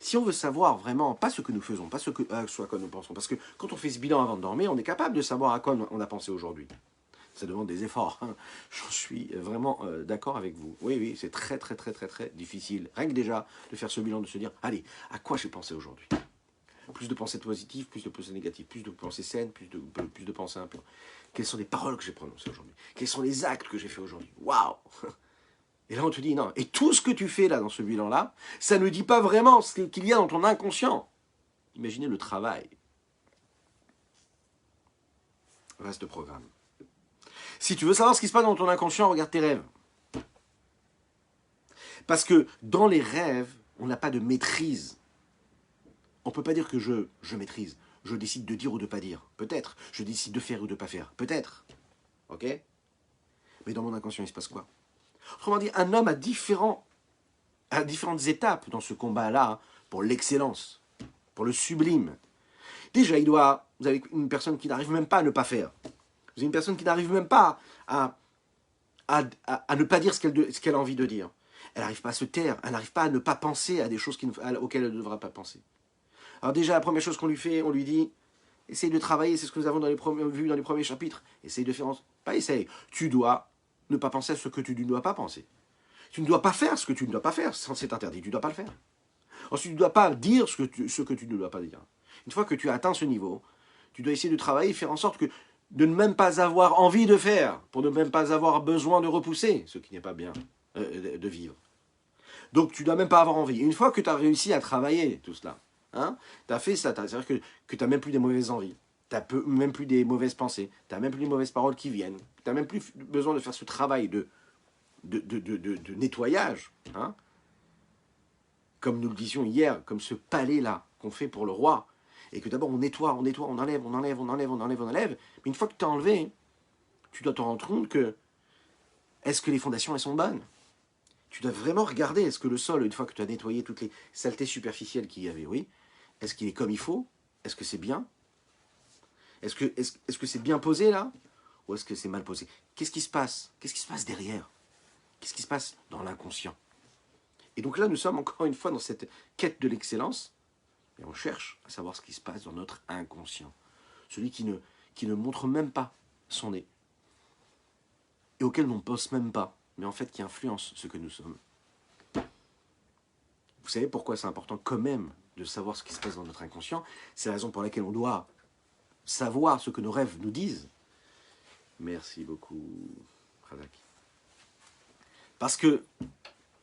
Si on veut savoir vraiment, pas ce que nous faisons, pas ce à quoi nous pensons, parce que quand on fait ce bilan avant de dormir, on est capable de savoir à quoi on a pensé aujourd'hui. Ça demande des efforts, hein. J'en suis vraiment d'accord avec vous. Oui, oui, c'est très, très, très, très, très difficile. Rien que déjà de faire ce bilan, de se dire, allez, à quoi j'ai pensé aujourd'hui? Plus de pensées positives, plus de pensées négatives, plus de pensées saines, plus de pensées impures. Quelles sont les paroles que j'ai prononcées aujourd'hui? Quels sont les actes que j'ai fait aujourd'hui? Waouh! Et là, on te dit, non. Et tout ce que tu fais là, dans ce bilan-là, ça ne dit pas vraiment ce qu'il y a dans ton inconscient. Imaginez le travail. Vaste programme. Si tu veux savoir ce qui se passe dans ton inconscient, regarde tes rêves. Parce que dans les rêves, on n'a pas de maîtrise. On ne peut pas dire que je maîtrise. Je décide de dire ou de ne pas dire. Peut-être. Je décide de faire ou de ne pas faire. Peut-être. Ok? Mais dans mon inconscient, il se passe quoi? Autrement dit, un homme a différentes étapes dans ce combat-là pour l'excellence, pour le sublime. Déjà, vous avez une personne qui n'arrive même pas à ne pas faire. Vous avez une personne qui n'arrive même pas à ne pas dire ce qu'elle a envie de dire. Elle n'arrive pas à se taire, elle n'arrive pas à ne pas penser à des choses auxquelles elle ne devra pas penser. Alors déjà, la première chose qu'on lui fait, on lui dit, essaye de travailler, c'est ce que nous avons vu dans les premiers chapitres. Essaye de faire, pas essaye, tu dois ne pas penser à ce que tu ne dois pas penser. Tu ne dois pas faire ce que tu ne dois pas faire, c'est interdit, tu ne dois pas le faire. Ensuite, tu ne dois pas dire ce que tu ne dois pas dire. Une fois que tu as atteint ce niveau, tu dois essayer de travailler, faire en sorte de ne même pas avoir envie de faire, pour ne même pas avoir besoin de repousser, ce qui n'est pas bien de vivre. Donc tu ne dois même pas avoir envie. Une fois que tu as réussi à travailler tout cela, hein, tu as fait ça, c'est-à-dire que tu n'as même plus des mauvaises envies, tu n'as même plus des mauvaises pensées, tu n'as même plus des mauvaises paroles qui viennent, tu n'as même plus besoin de faire ce travail de nettoyage, hein, comme nous le disions hier, comme ce palais-là qu'on fait pour le roi, et que d'abord on nettoie, on enlève, mais une fois que tu as enlevé, tu dois te rendre compte que, est-ce que les fondations, elles sont bonnes? Tu dois vraiment regarder, est-ce que le sol, une fois que tu as nettoyé toutes les saletés superficielles qu'il y avait, oui, est-ce qu'il est comme il faut? Est-ce que c'est bien? Est-ce que c'est bien posé là? Ou est-ce que c'est mal posé? Qu'est-ce qui se passe? Qu'est-ce qui se passe derrière? Qu'est-ce qui se passe dans l'inconscient? Et donc là, nous sommes encore une fois dans cette quête de l'excellence, et on cherche à savoir ce qui se passe dans notre inconscient. Celui qui ne montre même pas son nez, et auquel on ne pense même pas, mais en fait qui influence ce que nous sommes. Vous savez pourquoi c'est important quand même de savoir ce qui se passe dans notre inconscient? C'est la raison pour laquelle on doit savoir ce que nos rêves nous disent. Merci beaucoup, Razak. Parce que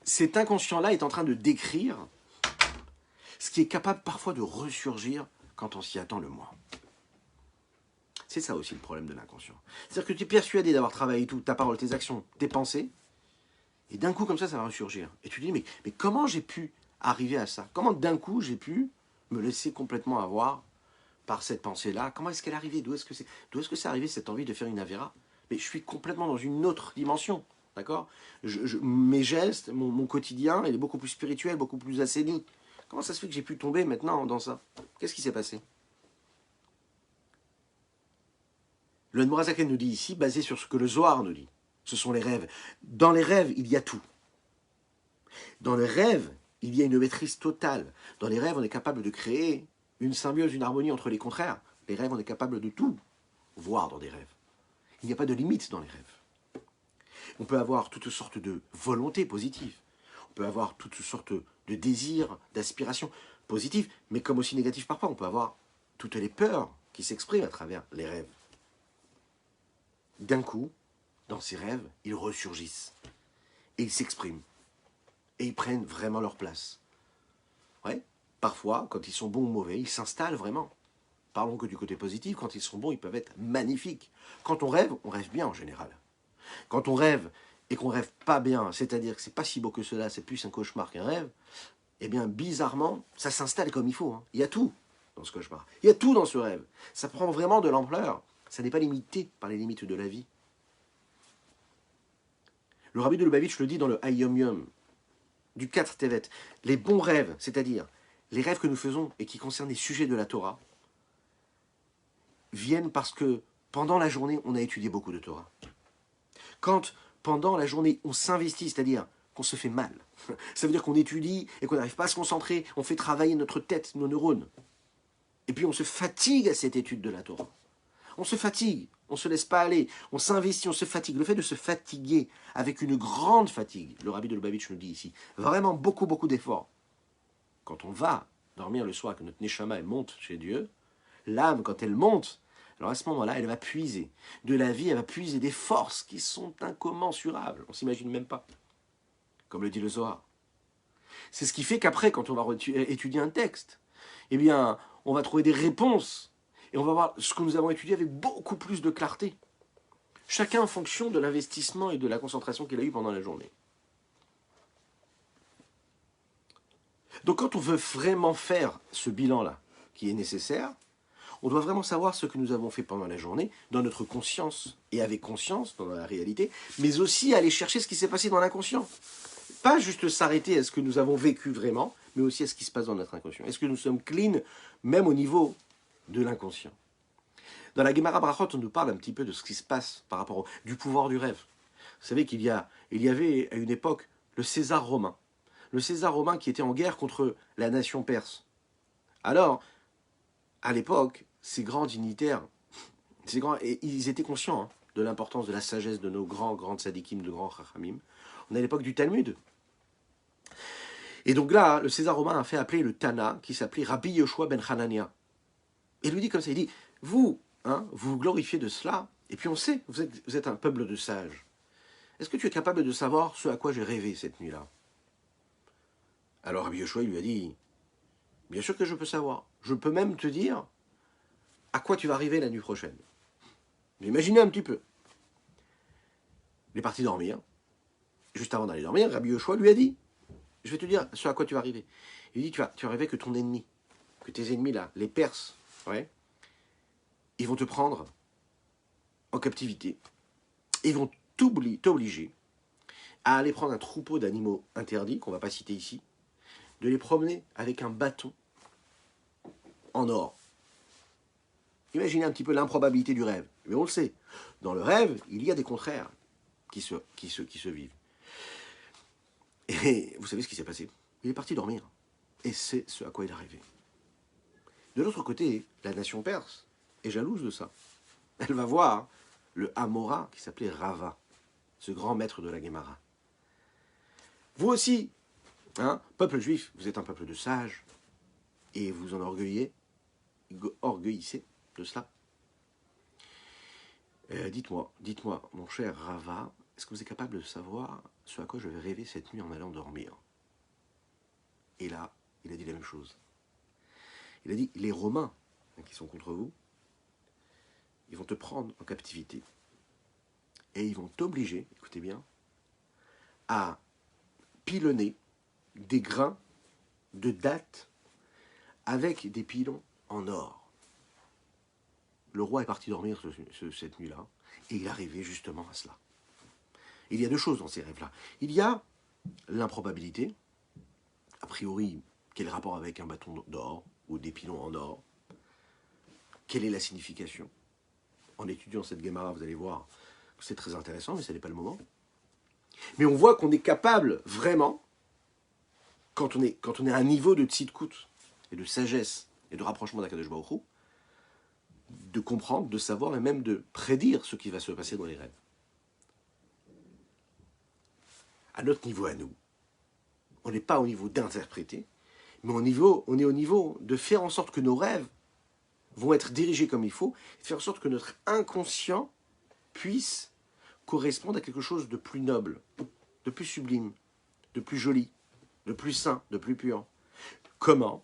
cet inconscient-là est en train de décrire ce qui est capable parfois de ressurgir quand on s'y attend le moins. C'est ça aussi le problème de l'inconscient. C'est-à-dire que tu es persuadé d'avoir travaillé tout, ta parole, tes actions, tes pensées, et d'un coup comme ça va ressurgir. Et tu te dis, mais comment j'ai pu arriver à ça? Comment d'un coup j'ai pu me laisser complètement avoir par cette pensée-là? Comment est-ce qu'elle est arrivée? D'où est-ce que c'est arrivé cette envie de faire une avéra? Mais je suis complètement dans une autre dimension, d'accord? Mes gestes, mon quotidien, il est beaucoup plus spirituel, beaucoup plus assaini. Comment ça se fait que j'ai pu tomber maintenant dans ça? Qu'est-ce qui s'est passé? Le Admorazaken nous dit ici, basé sur ce que le Zohar nous dit. Ce sont les rêves. Dans les rêves, il y a tout. Dans les rêves, il y a une maîtrise totale. Dans les rêves, on est capable de créer une symbiose, une harmonie entre les contraires. Les rêves, on est capable de tout voir dans des rêves. Il n'y a pas de limite dans les rêves. On peut avoir toutes sortes de volontés positives. On peut avoir toutes sortes de désirs, d'aspirations positives, mais comme aussi négatives parfois. On peut avoir toutes les peurs qui s'expriment à travers les rêves. D'un coup, dans ces rêves, ils ressurgissent. Et ils s'expriment. Et ils prennent vraiment leur place. Ouais, parfois, quand ils sont bons ou mauvais, ils s'installent vraiment. Parlons que du côté positif, quand ils sont bons, ils peuvent être magnifiques. Quand on rêve bien en général. Quand on rêve et qu'on rêve pas bien, c'est-à-dire que c'est pas si beau que cela, c'est plus un cauchemar qu'un rêve, eh bien, bizarrement, ça s'installe comme il faut. Hein. Il y a tout dans ce cauchemar. Il y a tout dans ce rêve. Ça prend vraiment de l'ampleur. Ça n'est pas limité par les limites de la vie. Le Rabbi de Lubavitch le dit dans le Hayom Yom, du 4 Tevet. Les bons rêves, c'est-à-dire les rêves que nous faisons et qui concernent les sujets de la Torah, viennent parce que pendant la journée, on a étudié beaucoup de Torah. Quand pendant la journée, on s'investit, c'est-à-dire qu'on se fait mal. Ça veut dire qu'on étudie et qu'on n'arrive pas à se concentrer, on fait travailler notre tête, nos neurones. Et puis on se fatigue à cette étude de la Torah. On se fatigue, on ne se laisse pas aller, on s'investit, on se fatigue. Le fait de se fatiguer avec une grande fatigue, le rabbi de Lubavitch nous dit ici, vraiment beaucoup, beaucoup d'efforts. Quand on va dormir le soir, que notre neshama elle monte chez Dieu, l'âme, quand elle monte, alors à ce moment-là, elle va puiser de la vie, elle va puiser des forces qui sont incommensurables. On ne s'imagine même pas, comme le dit le Zohar. C'est ce qui fait qu'après, quand on va étudier un texte, eh bien, on va trouver des réponses et on va voir ce que nous avons étudié avec beaucoup plus de clarté. Chacun en fonction de l'investissement et de la concentration qu'il a eu pendant la journée. Donc quand on veut vraiment faire ce bilan-là, qui est nécessaire, on doit vraiment savoir ce que nous avons fait pendant la journée, dans notre conscience, et avec conscience, dans la réalité, mais aussi aller chercher ce qui s'est passé dans l'inconscient. Pas juste s'arrêter à ce que nous avons vécu vraiment, mais aussi à ce qui se passe dans notre inconscient. Est-ce que nous sommes clean, même au niveau de l'inconscient? Dans la Gemara Brachot, on nous parle un petit peu de ce qui se passe par rapport du pouvoir du rêve. Vous savez qu'il y avait à une époque le César romain. Le César romain qui était en guerre contre la nation perse. Alors, à l'époque, ces grands dignitaires, ils étaient conscients de l'importance de la sagesse de nos grands tzadikim, de grands chachamim. On est à l'époque du Talmud. Et donc là, le César romain a fait appeler le Tana, qui s'appelait Rabbi Yoshua ben Hanania. Et il lui dit comme ça, il dit, vous vous glorifiez de cela, et puis on sait, vous êtes un peuple de sages. Est-ce que tu es capable de savoir ce à quoi j'ai rêvé cette nuit-là? Alors Rabbi Yoshua, il lui a dit, bien sûr que je peux savoir. Je peux même te dire à quoi tu vas arriver la nuit prochaine. Imaginez un petit peu. Il est parti dormir. Juste avant d'aller dormir, Rabbi Yoshua lui a dit, je vais te dire ce à quoi tu vas arriver. Il dit, tu vas rêver que ton ennemi, que tes ennemis là, les Perses, ouais, ils vont te prendre en captivité. Ils vont t'obliger à aller prendre un troupeau d'animaux interdits, qu'on ne va pas citer ici, de les promener avec un bâton en or. Imaginez un petit peu l'improbabilité du rêve. Mais on le sait. Dans le rêve, il y a des contraires qui se vivent. Et vous savez ce qui s'est passé? Il est parti dormir. Et c'est ce à quoi il est arrivé. De l'autre côté, la nation perse est jalouse de ça. Elle va voir le Hamora qui s'appelait Rava, ce grand maître de la Gemara. Vous aussi, peuple juif, vous êtes un peuple de sages et vous en orgueillissez de cela. Dites-moi, mon cher Rava, est-ce que vous êtes capable de savoir ce à quoi je vais rêver cette nuit en allant dormir? Et là, il a dit la même chose. Il a dit, les Romains qui sont contre vous, ils vont te prendre en captivité et ils vont t'obliger, écoutez bien, à pilonner des grains de dattes avec des pilons en or. Le roi est parti dormir cette nuit-là et il est arrivé justement à cela. Il y a deux choses dans ces rêves-là. Il y a l'improbabilité, a priori, quel est le rapport avec un bâton d'or ou des pilons en or? Quelle est la signification? En étudiant cette Gemara, vous allez voir que c'est très intéressant, mais ce n'est pas le moment. Mais on voit qu'on est capable, vraiment, quand on est à un niveau de tzidkout et de sagesse et de rapprochement d'Akadosh Baruch Hu, de comprendre, de savoir et même de prédire ce qui va se passer dans les rêves. À notre niveau à nous, on n'est pas au niveau d'interpréter, mais on est au niveau de faire en sorte que nos rêves vont être dirigés comme il faut, et de faire en sorte que notre inconscient puisse correspondre à quelque chose de plus noble, de plus sublime, de plus joli, de plus sain, de plus pur. Comment?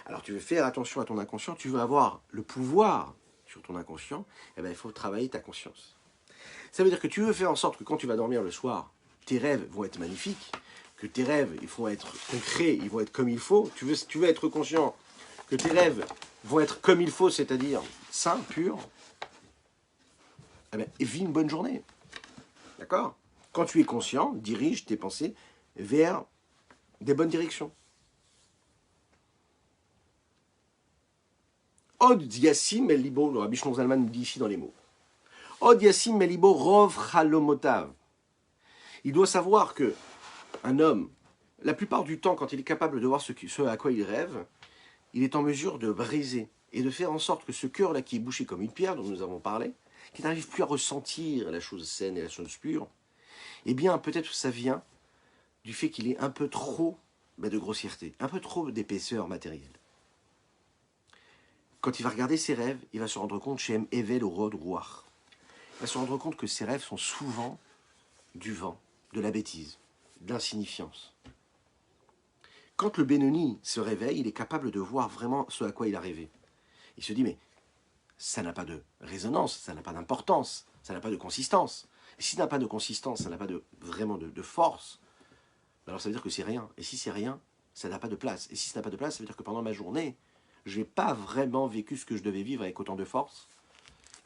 Alors tu veux faire attention à ton inconscient, tu veux avoir le pouvoir sur ton inconscient, eh bien, il faut travailler ta conscience. Ça veut dire que tu veux faire en sorte que quand tu vas dormir le soir, tes rêves vont être magnifiques, que tes rêves ils vont être concrets, ils vont être comme il faut. Tu veux être conscient que tes rêves vont être comme il faut, c'est-à-dire sains, purs. Eh bien, vis une bonne journée. D'accord? Quand tu es conscient, dirige tes pensées vers des bonnes directions. Od Yassim El Libo, le Rabbi Shlomo Zalman nous dit ici dans les mots. Od Yassim El Libo Rov Chalomotav. Il doit savoir que un homme, la plupart du temps, quand il est capable de voir ce à quoi il rêve, il est en mesure de briser et de faire en sorte que ce cœur-là qui est bouché comme une pierre dont nous avons parlé, qui n'arrive plus à ressentir la chose saine et la chose pure, eh bien peut-être que ça vient du fait qu'il est un peu trop de grossièreté, un peu trop d'épaisseur matérielle. Quand il va regarder ses rêves, il va se rendre compte chez M. Evel au Rod Rouar. Il va se rendre compte que ses rêves sont souvent du vent, de la bêtise, de l'insignifiance. Quand le Benoni se réveille, il est capable de voir vraiment ce à quoi il a rêvé. Il se dit, mais ça n'a pas de résonance, ça n'a pas d'importance, ça n'a pas de consistance. Et si ça n'a pas de consistance, ça n'a pas vraiment de force, alors ça veut dire que c'est rien. Et si c'est rien, ça n'a pas de place. Et si ça n'a pas de place, ça veut dire que pendant ma journée, je n'ai pas vraiment vécu ce que je devais vivre avec autant de force.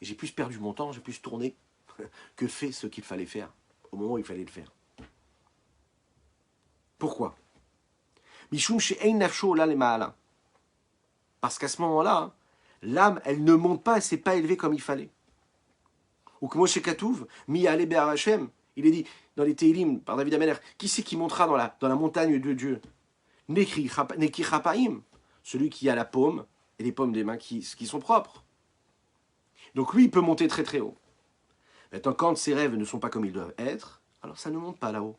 Et j'ai plus perdu mon temps, j'ai plus tourné que fait ce qu'il fallait faire au moment où il fallait le faire. Pourquoi? Parce qu'à ce moment-là, l'âme, elle ne monte pas, elle ne s'est pas élevée comme il fallait. Ou que Moshe Katouv, mi ale be'ar Hashem, il est dit dans les Teilim par David Ameler, qui c'est qui montera dans la montagne de Dieu? Neki Chapaim, celui qui a la paume et les paumes des mains qui sont propres. Donc lui, il peut monter très très haut. Maintenant, quand ses rêves ne sont pas comme ils doivent être, alors ça ne monte pas là-haut.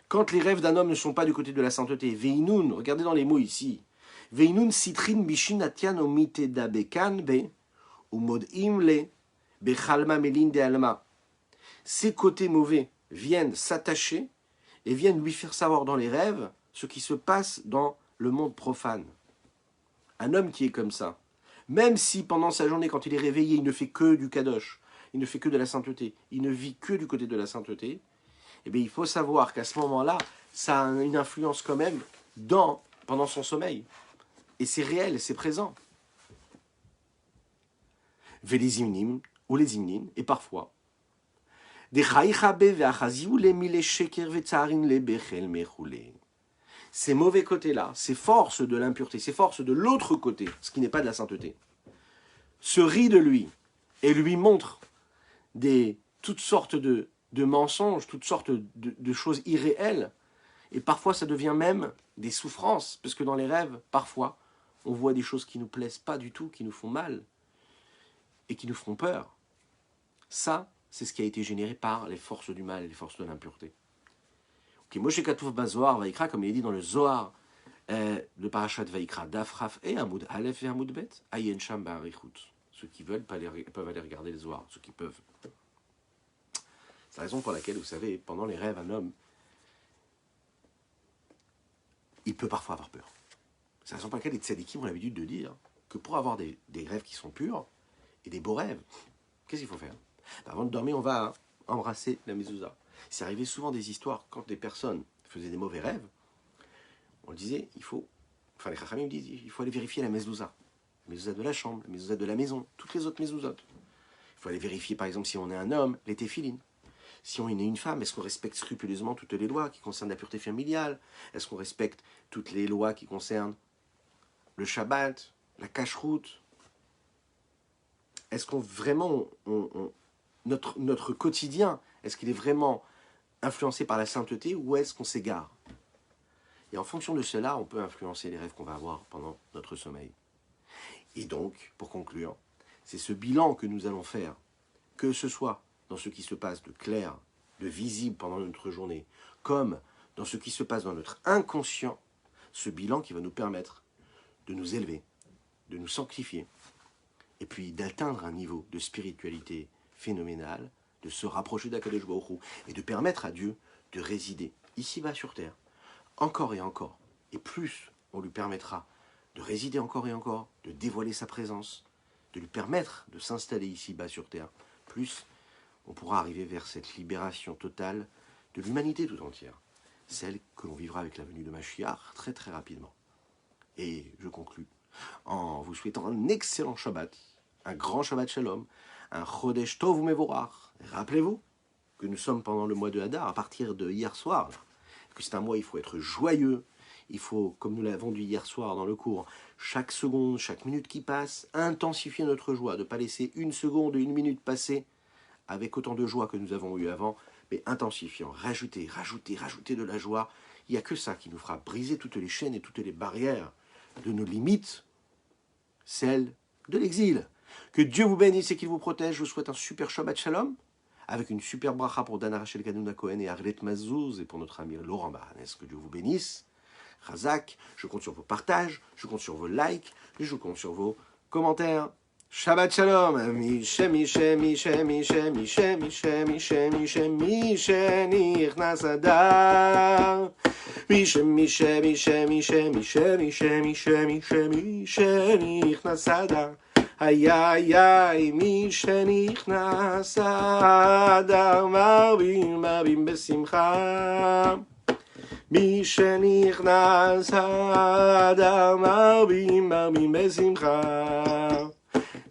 Quand les rêves d'un homme ne sont pas du côté de la sainteté, Veinun, regardez dans les mots ici, Veinun sitrin bishinatian omite da bekan be, umod imle, bechalma melin de alma. Ces côtés mauvais viennent s'attacher et viennent lui faire savoir dans les rêves ce qui se passe dans le monde profane. Un homme qui est comme ça, même si pendant sa journée, quand il est réveillé, il ne fait que du kadosh, il ne fait que de la sainteté, il ne vit que du côté de la sainteté, eh bien, il faut savoir qu'à ce moment-là, ça a une influence quand même pendant son sommeil. Et c'est réel, c'est présent. Les imnim, ou les imnim, et parfois, ces mauvais côtés-là, ces forces de l'impureté, ces forces de l'autre côté, ce qui n'est pas de la sainteté, se rient de lui et lui montrent toutes sortes de mensonges, toutes sortes de choses irréelles. Et parfois, ça devient même des souffrances, parce que dans les rêves, parfois, on voit des choses qui ne nous plaisent pas du tout, qui nous font mal et qui nous font peur. Ça, c'est ce qui a été généré par les forces du mal et les forces de l'impureté. Moshe Katouf Bazoar Vaikra, comme il est dit dans le Zohar de Parashat Vaikra, Dafraf et Hamoud Aleph et Hamoud Bet, Ayen Sham Ba'arichut. Ceux qui veulent peuvent aller regarder le Zohar, ceux qui peuvent. C'est la raison pour laquelle, vous savez, pendant les rêves, un homme, il peut parfois avoir peur. C'est la raison pour laquelle les tzadikim ont l'habitude de dire que pour avoir des rêves qui sont purs et des beaux rêves, qu'est-ce qu'il faut faire? Avant de dormir, on va embrasser la mezouza. C'est arrivé souvent des histoires quand des personnes faisaient des mauvais rêves. On le disait, les chachamim disent, il faut aller vérifier la mezouza. La mezouza de la chambre, la mezouza de la maison, toutes les autres mezouzotes. Il faut aller vérifier, par exemple, si on est un homme, les téphilines. Si on est une femme, est-ce qu'on respecte scrupuleusement toutes les lois qui concernent la pureté familiale? Est-ce qu'on respecte toutes les lois qui concernent le Shabbat, la cacheroute? Est-ce qu'on vraiment, notre quotidien, est-ce qu'il est vraiment influencé par la sainteté ou est-ce qu'on s'égare? Et en fonction de cela, on peut influencer les rêves qu'on va avoir pendant notre sommeil. Et donc, pour conclure, c'est ce bilan que nous allons faire, que ce soit dans ce qui se passe de clair, de visible pendant notre journée, comme dans ce qui se passe dans notre inconscient, ce bilan qui va nous permettre de nous élever, de nous sanctifier, et puis d'atteindre un niveau de spiritualité phénoménal, de se rapprocher d'Akadosh Baruch Hu, et de permettre à Dieu de résider ici-bas sur terre, encore et encore. Et plus on lui permettra de résider encore et encore, de dévoiler sa présence, de lui permettre de s'installer ici-bas sur terre, plus on pourra arriver vers cette libération totale de l'humanité tout entière, celle que l'on vivra avec la venue de Mashiach très très rapidement. Et je conclus en vous souhaitant un excellent Shabbat, un grand Shabbat Shalom, un Chodesh Tov Mevorach. Rappelez-vous que nous sommes pendant le mois de Hadar, à partir de hier soir, que c'est un mois, il faut être joyeux, il faut, comme nous l'avons dit hier soir dans le cours, chaque seconde, chaque minute qui passe, intensifier notre joie, de ne pas laisser une seconde, une minute passer avec autant de joie que nous avons eu avant, mais intensifiant. Rajoutez de la joie. Il n'y a que ça qui nous fera briser toutes les chaînes et toutes les barrières de nos limites, celles de l'exil. Que Dieu vous bénisse et qu'il vous protège. Je vous souhaite un super Shabbat Shalom, avec une super bracha pour Dana Rachel Kanouna Cohen et Arlet Mazouz, et pour notre ami Laurent Bahanes. Que Dieu vous bénisse. Razak, je compte sur vos partages, je compte sur vos likes, je compte sur vos commentaires. Shabbat Shalom. Mishe, Mishe, Mishe, Mishe, Mishe, Mishe, Mishe, Mishe, Mishe, Nichnas Adar. Mishe, Mishe, Mishe, Mishe, Mishe, Mishe, Mishe, Mishe, Mishe, Nichnas Adar. Ay, ay, ay, Mishe, Nichnas Adar. Marbim, marbim, besimcha. Mishe, Nichnas Adar. Marbim, marbim, besimcha.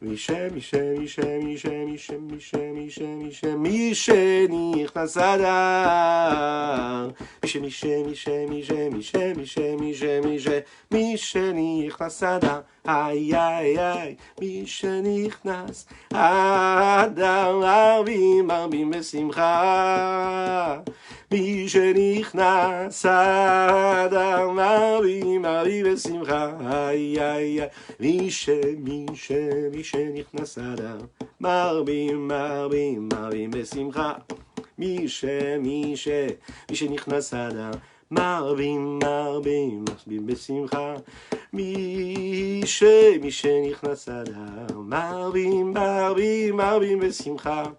Mishe, Mishe, Mishe, Mishe, Mishe, Mishe, Mishe, Mishe, Mishe, Nichnas Adar. Mishe, Mishe, Mishe, Mishe, Mishe, Mishe, Mishe, Mishe, Mishe, Nichnas Adar. Ay, ay, ay, Mishe, Nichnas Adar. Marbim, marbim, besimcha. Mishe, Nichnas Adar. Marbim, marbim, besimcha. Ay, ay, ay, Mishe, Mishe, Mishe, Nichnas Adar. Marbim, marbim, marbim, besimcha. Mishe, Mishe, Mishe, Nichnas Adar. Marbim, marbim, marbim, besimcha. Mishe, Mishe, Nichnas Adar. Marbim, marbim, marbim, besimcha.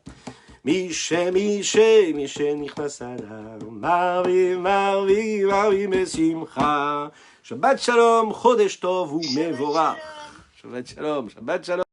Mishe, Mishe, Mishe, Nichnas Adar. Marbim, marbim, marbim, besimcha. Shabbat Shalom, Chodesh Tov u'Mevorach. Shabbat Shalom, Shabbat Shalom.